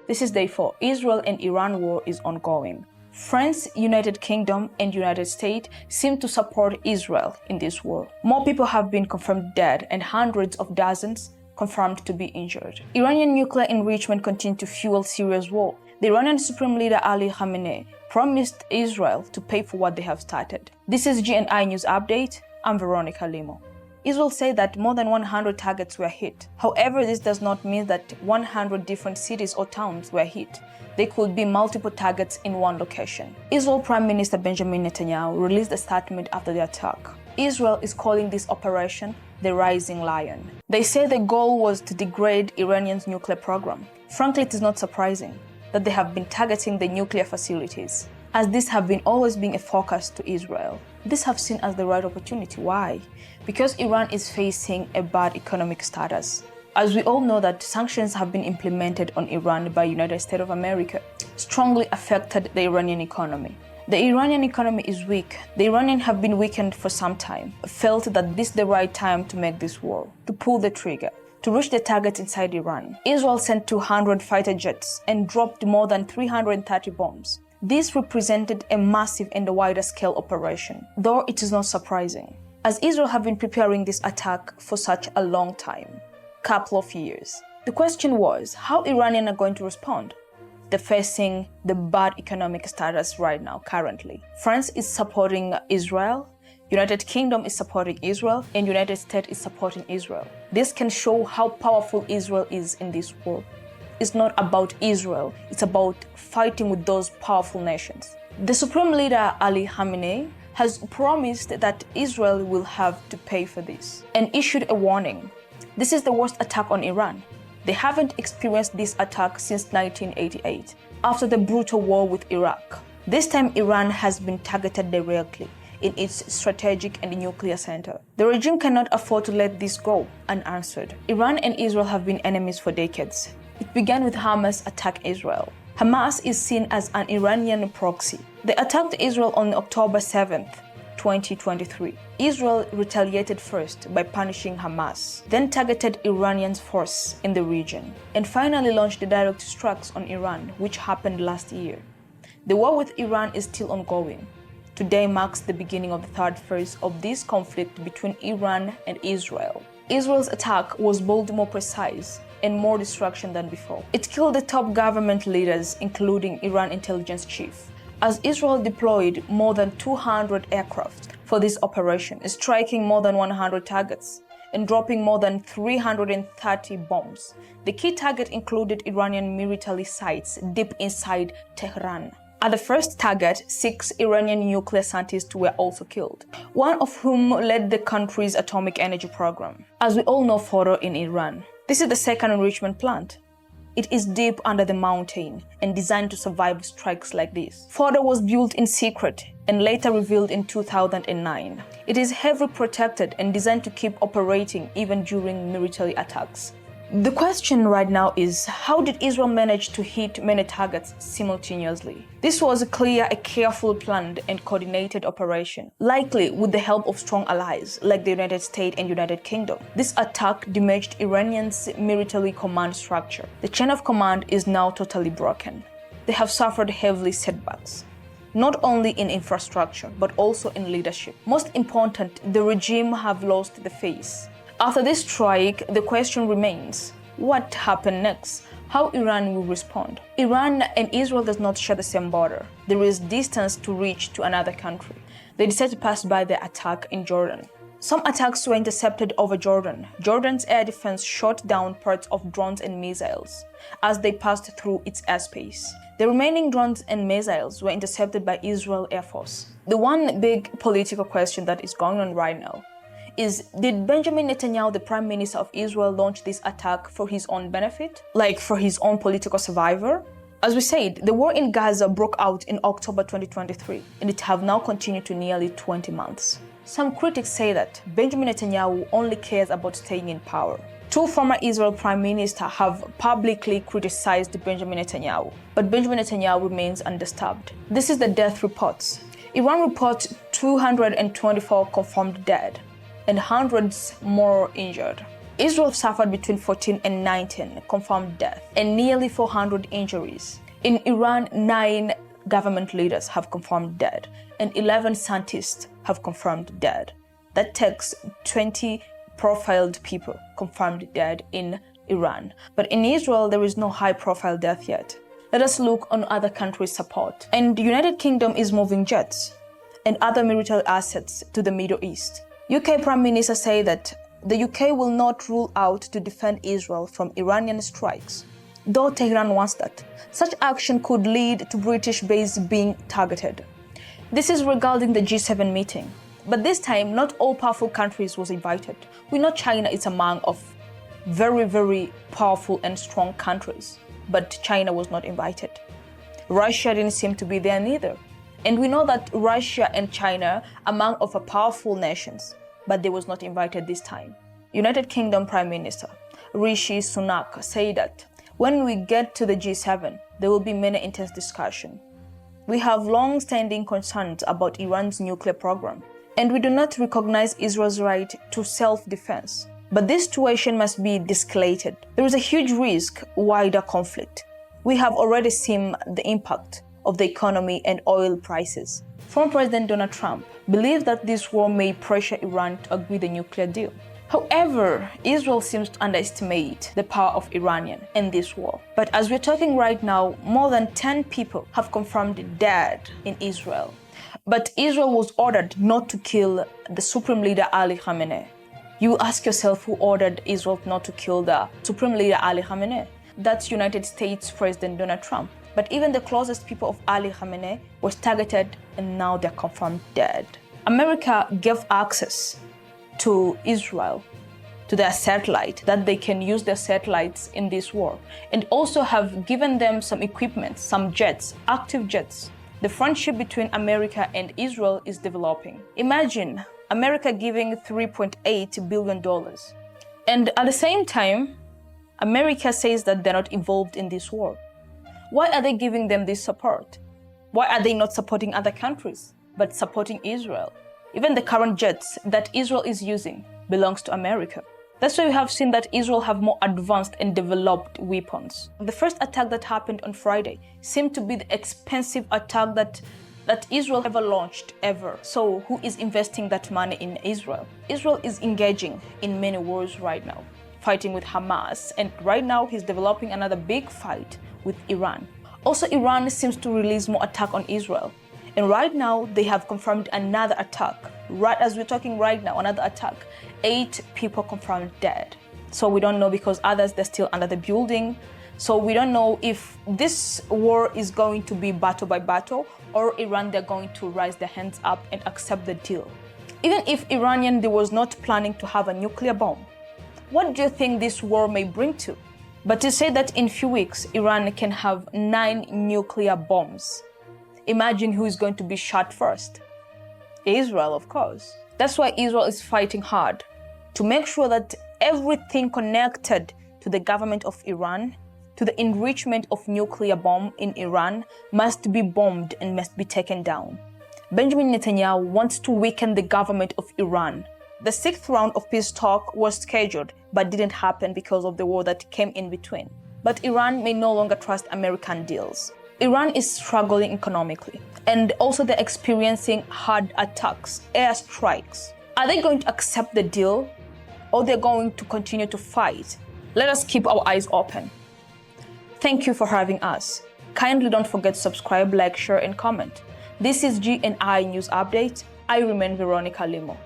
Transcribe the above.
This is day 4. Israel and Iran war is ongoing. France, United Kingdom, and United States seem to support Israel in this war. More people have been confirmed dead and hundreds of dozens confirmed to be injured. Iranian nuclear enrichment continues to fuel Syria's war. The Iranian Supreme Leader Ali Khamenei promised Israel to pay for what they have started. This is GNI News Update. I'm Veronica Limo. Israel said that more than 100 targets were hit. However, this does not mean that 100 different cities or towns were hit. There could be multiple targets in one location. Israel Prime Minister Benjamin Netanyahu released a statement after the attack. Israel is calling this operation the Rising Lion. They say the goal was to degrade Iranian's nuclear program. Frankly, it is not surprising that they have been targeting the nuclear facilities, as this have been always been a focus to Israel. This have seen as the right opportunity. Why? Because Iran is facing a bad economic status. As we all know that sanctions have been implemented on Iran by United States of America, strongly affected the Iranian economy. The Iranian economy is weak. The Iranians have been weakened for some time, felt that this is the right time to make this war, to pull the trigger, to reach the targets inside Iran. Israel sent 200 fighter jets and dropped more than 330 bombs. This represented a massive and a wider scale operation, though it is not surprising, as Israel have been preparing this attack for such a long time, couple of years. The question was, how Iranians are going to respond? They're facing the bad economic status right now, currently. France is supporting Israel, United Kingdom is supporting Israel, and United States is supporting Israel. This can show how powerful Israel is in this war. It's not about Israel, it's about fighting with those powerful nations. The Supreme Leader Ali Khamenei has promised that Israel will have to pay for this and issued a warning. This is the worst attack on Iran. They haven't experienced this attack since 1988, after the brutal war with Iraq. This time Iran has been targeted directly in its strategic and nuclear center. The regime cannot afford to let this go unanswered. Iran and Israel have been enemies for decades. It began with Hamas attack Israel. Hamas is seen as an Iranian proxy. They attacked Israel on October 7th, 2023. Israel retaliated first by punishing Hamas, then targeted Iranian force in the region, and finally launched the direct strikes on Iran, which happened last year. The war with Iran is still ongoing. Today marks the beginning of the third phase of this conflict between Iran and Israel. Israel's attack was bold, more precise, and more destruction than before. It killed the top government leaders, including Iran intelligence chief, as Israel deployed more than 200 aircraft for this operation, striking more than 100 targets and dropping more than 330 bombs. The key target included Iranian military sites deep inside Tehran. At the first target, 6 Iranian nuclear scientists were also killed, one of whom led the country's atomic energy program. As we all know, Fordo in Iran. This is the second enrichment plant. It is deep under the mountain and designed to survive strikes like this. Fordo was built in secret and later revealed in 2009. It is heavily protected and designed to keep operating even during military attacks. The question right now is, how did Israel manage to hit many targets simultaneously? This was a carefully planned and coordinated operation, likely with the help of strong allies like the United States and United Kingdom. This attack damaged Iranians' military command structure. The chain of command is now totally broken. They have suffered heavy setbacks, not only in infrastructure, but also in leadership. Most important, the regime have lost the face. After this strike, the question remains, what happened next? How Iran will respond? Iran and Israel does not share the same border. There is distance to reach to another country. They decided to pass by the attack in Jordan. Some attacks were intercepted over Jordan. Jordan's air defense shot down parts of drones and missiles as they passed through its airspace. The remaining drones and missiles were intercepted by Israel Air Force. The one big political question that is going on right now is, did Benjamin Netanyahu, the Prime Minister of Israel, launch this attack for his own benefit? Like for his own political survivor? As we said, the war in Gaza broke out in October 2023, and it have now continued to nearly 20 months. Some critics say that Benjamin Netanyahu only cares about staying in power. 2 former Israel Prime Ministers have publicly criticized Benjamin Netanyahu, but Benjamin Netanyahu remains undisturbed. This is the death reports. Iran reports 224 confirmed dead and hundreds more injured. Israel suffered between 14 and 19 confirmed deaths and nearly 400 injuries. In Iran, 9 government leaders have confirmed dead and 11 scientists have confirmed dead. That takes 20 profiled people confirmed dead in Iran. But in Israel, there is no high-profile death yet. Let us look on other countries' support. And the United Kingdom is moving jets and other military assets to the Middle East. UK Prime Minister said that the UK will not rule out to defend Israel from Iranian strikes, though Tehran wants that. Such action could lead to British base being targeted. This is regarding the G7 meeting. But this time, not all powerful countries was invited. We know China is among of very, very powerful and strong countries, but China was not invited. Russia didn't seem to be there neither. And we know that Russia and China are among of a powerful nations, but they was not invited this time. United Kingdom Prime Minister Rishi Sunak said that when we get to the G7, there will be many intense discussion. We have long-standing concerns about Iran's nuclear program, and we do not recognize Israel's right to self-defense. But this situation must be de-escalated. There is a huge risk wider conflict. We have already seen the impact of the economy and oil prices. Former President Donald Trump believes that this war may pressure Iran to agree the nuclear deal. However, Israel seems to underestimate the power of Iranian in this war. But as we're talking right now, more than 10 people have confirmed dead in Israel. But Israel was ordered not to kill the Supreme Leader Ali Khamenei. You ask yourself who ordered Israel not to kill the Supreme Leader Ali Khamenei? That's United States President Donald Trump. But even the closest people of Ali Khamenei was targeted and now they're confirmed dead. America gave access to Israel, to their satellite, that they can use their satellites in this war, and also have given them some equipment, some jets, active jets. The friendship between America and Israel is developing. Imagine America giving $3.8 billion. And at the same time, America says that they're not involved in this war. Why are they giving them this support? Why are they not supporting other countries, but supporting Israel? Even the current jets that Israel is using belongs to America. That's why we have seen that Israel have more advanced and developed weapons. The first attack that happened on Friday seemed to be the expensive attack that Israel ever launched, ever. So who is investing that money in Israel? Israel is engaging in many wars right now, fighting with Hamas, and right now he's developing another big fight with Iran. Also, Iran seems to release more attack on Israel. And right now, they have confirmed another attack. Right as we're talking right now, another attack. 8 people confirmed dead. So we don't know because others, they're still under the building. So we don't know if this war is going to be battle by battle or Iran, they're going to raise their hands up and accept the deal. Even if Iranian, they was not planning to have a nuclear bomb, what do you think this war may bring to? But to say that in few weeks, Iran can have 9 nuclear bombs. Imagine who is going to be shot first. Israel, of course. That's why Israel is fighting hard to make sure that everything connected to the government of Iran, to the enrichment of nuclear bomb in Iran, must be bombed and must be taken down. Benjamin Netanyahu wants to weaken the government of Iran. The 6th round of peace talk was scheduled but didn't happen because of the war that came in between. But Iran may no longer trust American deals. Iran is struggling economically, and also they're experiencing hard attacks, airstrikes. Are they going to accept the deal, or they're going to continue to fight? Let us keep our eyes open. Thank you for having us. Kindly don't forget to subscribe, like, share, and comment. This is G&I News Update. I remain Veronica Limo.